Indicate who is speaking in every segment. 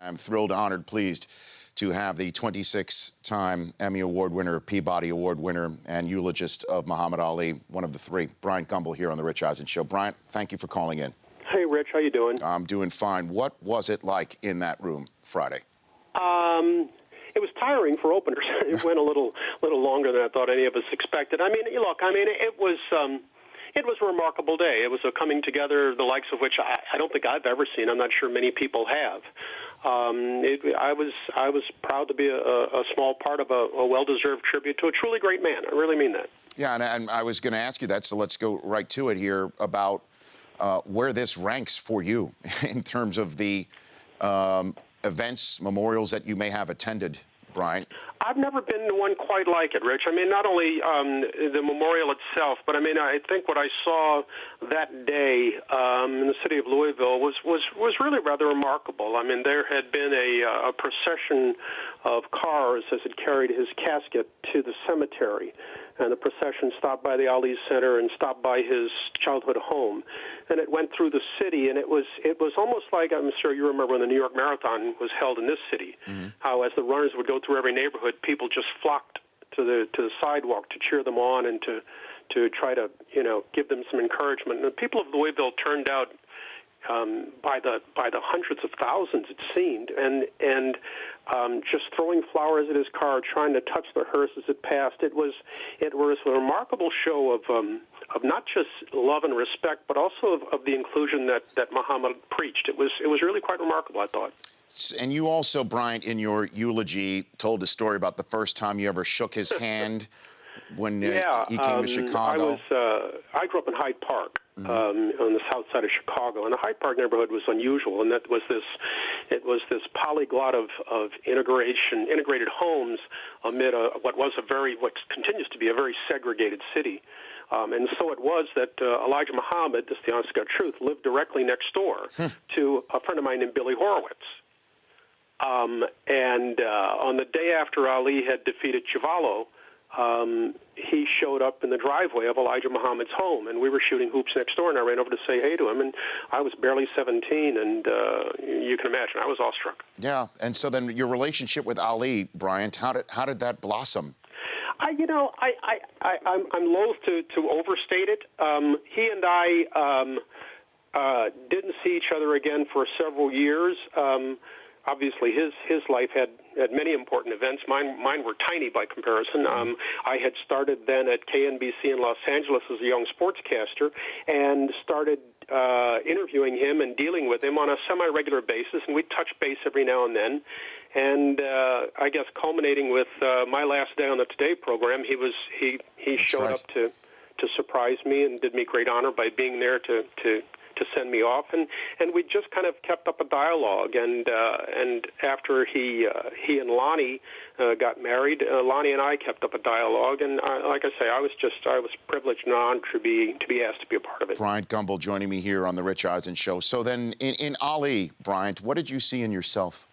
Speaker 1: I'm thrilled, honored, pleased to have the 26-time Emmy Award winner, Peabody Award winner, and eulogist of Muhammad Ali, one of the three, Bryant Gumbel, here on The Rich Eisen Show. Bryant, thank you for calling in.
Speaker 2: Hey, Rich, how you doing?
Speaker 1: I'm doing fine. What was it like in that room Friday?
Speaker 2: It was tiring for openers. It went a little longer than I thought any of us expected. I mean, look, it was a remarkable day. It was a coming together, the likes of which I don't think I've ever seen. I'm not sure many people have. I was proud to be a small part of a well-deserved tribute to a truly great man. I really mean that.
Speaker 1: Yeah, and I was going to ask you that, so let's go right to it here about where this ranks for you in terms of the events, memorials that you may have attended, Bryant.
Speaker 2: I've never been to one quite like it, Rich. I mean, not only the memorial itself, but I think what I saw that day in the city of Louisville was really rather remarkable. I mean, there had been a procession of cars as it carried his casket to the cemetery, and the procession stopped by the Ali Center and stopped by his childhood home, and it went through the city, and it was almost like, I'm sure you remember when the New York Marathon was held in this city, how as the runners would go through every neighborhood, people just flocked to the sidewalk to cheer them on and to try to give them some encouragement. And the people of Louisville turned out by the hundreds of thousands, it seemed, and just throwing flowers at his car, trying to touch the hearse as it passed. It was a remarkable show of not just love and respect, but also of the inclusion that Muhammad preached. It was really quite remarkable, I thought.
Speaker 1: And you also, Bryant, in your eulogy, told a story about the first time you ever shook his hand when he came to Chicago.
Speaker 2: I grew up in Hyde Park, on the south side of Chicago, and the Hyde Park neighborhood was unusual, and it was this polyglot of integrated homes amid what continues to be a very segregated city. And so it was that Elijah Muhammad, this is the honest to God truth, lived directly next door to a friend of mine named Billy Horowitz. And on the day after Ali had defeated Chivallo, he showed up in the driveway of Elijah Muhammad's home, and we were shooting hoops next door, and I ran over to say hey to him, and I was barely 17, and you can imagine, I was awestruck.
Speaker 1: Yeah, and so then your relationship with Ali, Bryant, how did that blossom?
Speaker 2: I'm loath to overstate it. He and I didn't see each other again for several years. Obviously, his life had many important events. Mine were tiny by comparison. I had started then at KNBC in Los Angeles as a young sportscaster and started interviewing him and dealing with him on a semi-regular basis, and we'd touch base every now and then. And I guess culminating with my last day on the Today program, he showed up to surprise me and did me great honor by being there to send me off, and we just kind of kept up a dialogue. And after he and Lonnie got married, Lonnie and I kept up a dialogue. And like I say, I was privileged and honored to be asked to be a part of it.
Speaker 1: Bryant Gumbel joining me here on the Rich Eisen Show. So then, in Ali, Bryant, what did you see in yourself?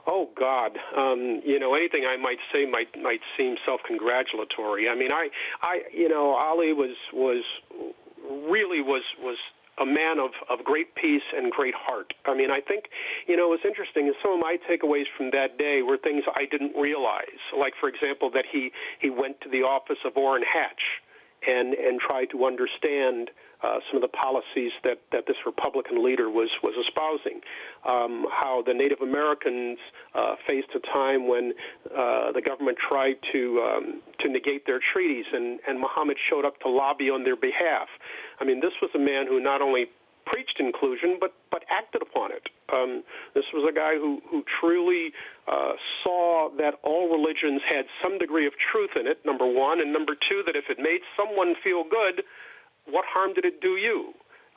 Speaker 2: Oh God, anything I might say might seem self-congratulatory. I mean, Ali was a man of great peace and great heart. I mean, I think, it was interesting, and some of my takeaways from that day were things I didn't realize. Like, for example, that he went to the office of Orrin Hatch and tried to understand some of the policies that this Republican leader was espousing. How the Native Americans faced a time when the government tried to negate their treaties, and Muhammad showed up to lobby on their behalf. I mean, this was a man who not only preached inclusion, but acted upon it. This was a guy who truly saw that all religions had some degree of truth in it, number one, and number two, that if it made someone feel good, what harm did it do you?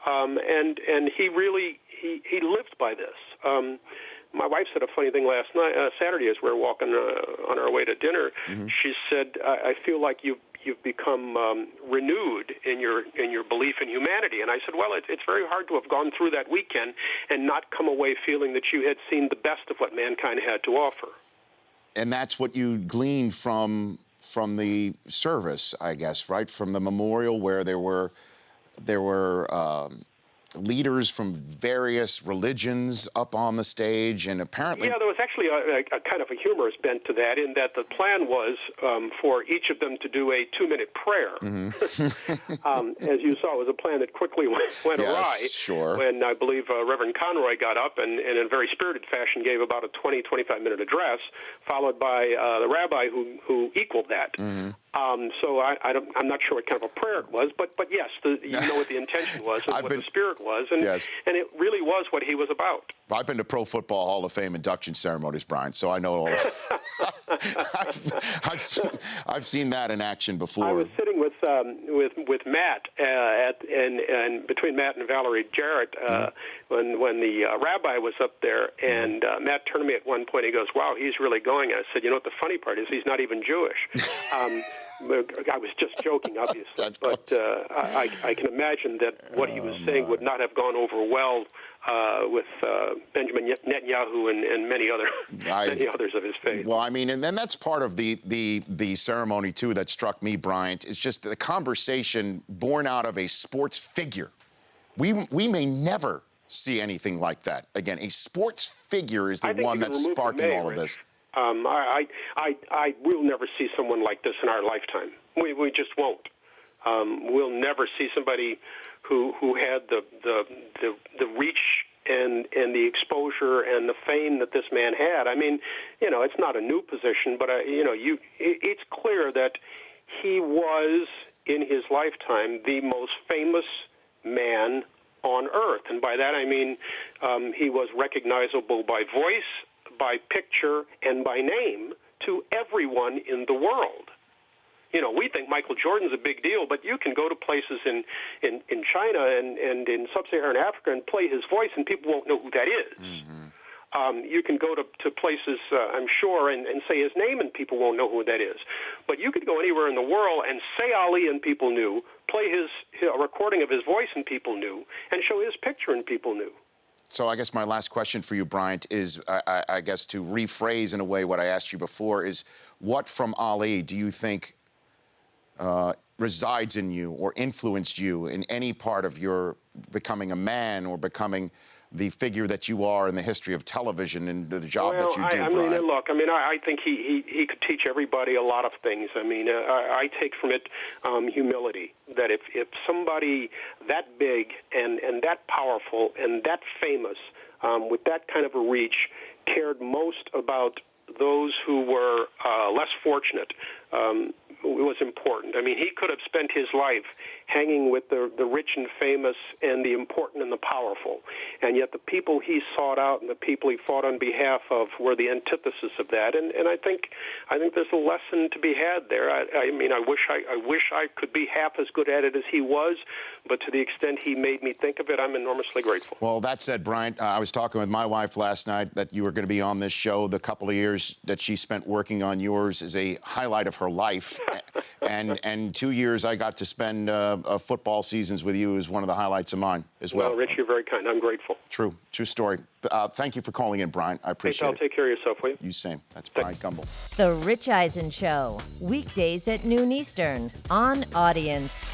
Speaker 2: And he really he lived by this. My wife said a funny thing last night, Saturday, as we were walking on our way to dinner. She said, "I feel like you've become renewed in your belief in humanity." And I said, "Well, it's very hard to have gone through that weekend and not come away feeling that you had seen the best of what mankind had to offer."
Speaker 1: And that's what you gleaned from the service, I guess, right? From the memorial, where there were leaders from various religions up on the stage, and apparently...
Speaker 2: Yeah, there was actually a kind of a humorous bent to that, in that the plan was for each of them to do a 2-minute prayer. As you saw, it was a plan that quickly went awry.
Speaker 1: Sure.
Speaker 2: When I believe Reverend Conroy got up and in a very spirited fashion gave about a 25-minute address, followed by the rabbi who equaled that. So I'm not sure what kind of a prayer it was, but yes, you know what the intention was and what the spirit was, and it really was what he was about.
Speaker 1: I've been to Pro Football Hall of Fame induction ceremonies, Bryant, so I know all of I've seen that in action before.
Speaker 2: I was sitting with Matt and between Matt and Valerie Jarrett when the rabbi was up there, and Matt turned to me at one point. He goes, "Wow, he's really going." I said, "You know what the funny part is? He's not even Jewish." I was just joking, obviously, but I can imagine that what he was saying would not have gone over well with Benjamin Netanyahu and many others of his faith.
Speaker 1: Well, I mean, and then that's part of the ceremony too that struck me, Bryant. It's just the conversation born out of a sports figure. We may never see anything like that again. A sports figure is the one that's sparking all of this.
Speaker 2: I will never see someone like this in our lifetime. We just won't. We'll never see somebody who had the reach and the exposure and the fame that this man had. I mean, it's not a new position, but it's clear that he was in his lifetime the most famous man on earth, and by that I mean he was recognizable by voice, by picture, and by name to everyone in the world. We think Michael Jordan's a big deal, but you can go to places in China and in sub-Saharan Africa and play his voice, and people won't know who that is. You can go to places, I'm sure, and say his name, and people won't know who that is. But you could go anywhere in the world and say Ali, and people knew, play a recording of his voice, and people knew, and show his picture, and people knew.
Speaker 1: So I guess my last question for you, Bryant, is I guess to rephrase in a way what I asked you before is, what from Ali do you think resides in you or influenced you in any part of your becoming a man or becoming the figure that you are in the history of television and the job that you do, Bryant?
Speaker 2: I think he could teach everybody a lot of things. I take from it humility, that if somebody that big and that powerful and that famous with that kind of a reach cared most about those who were less fortunate, was important. He could have spent his life hanging with the rich and famous and the important and the powerful, and yet the people he sought out and the people he fought on behalf of were the antithesis of that. And I think there's a lesson to be had there. I wish I could be half as good at it as he was, but to the extent he made me think of it, I'm enormously grateful.
Speaker 1: Well, that said, Bryant, I was talking with my wife last night that you were going to be on this show. The couple of years that she spent working on yours is a highlight of her life. and 2 years I got to spend football seasons with you is one of the highlights of mine as well.
Speaker 2: Well, Rich, you're very kind. I'm grateful.
Speaker 1: True story. Thank you for calling in, Bryant. I appreciate it.
Speaker 2: Take care of yourself, will you?
Speaker 1: You same. That's Bryant Gumbel.
Speaker 3: The Rich Eisen Show, weekdays at noon Eastern on Audience.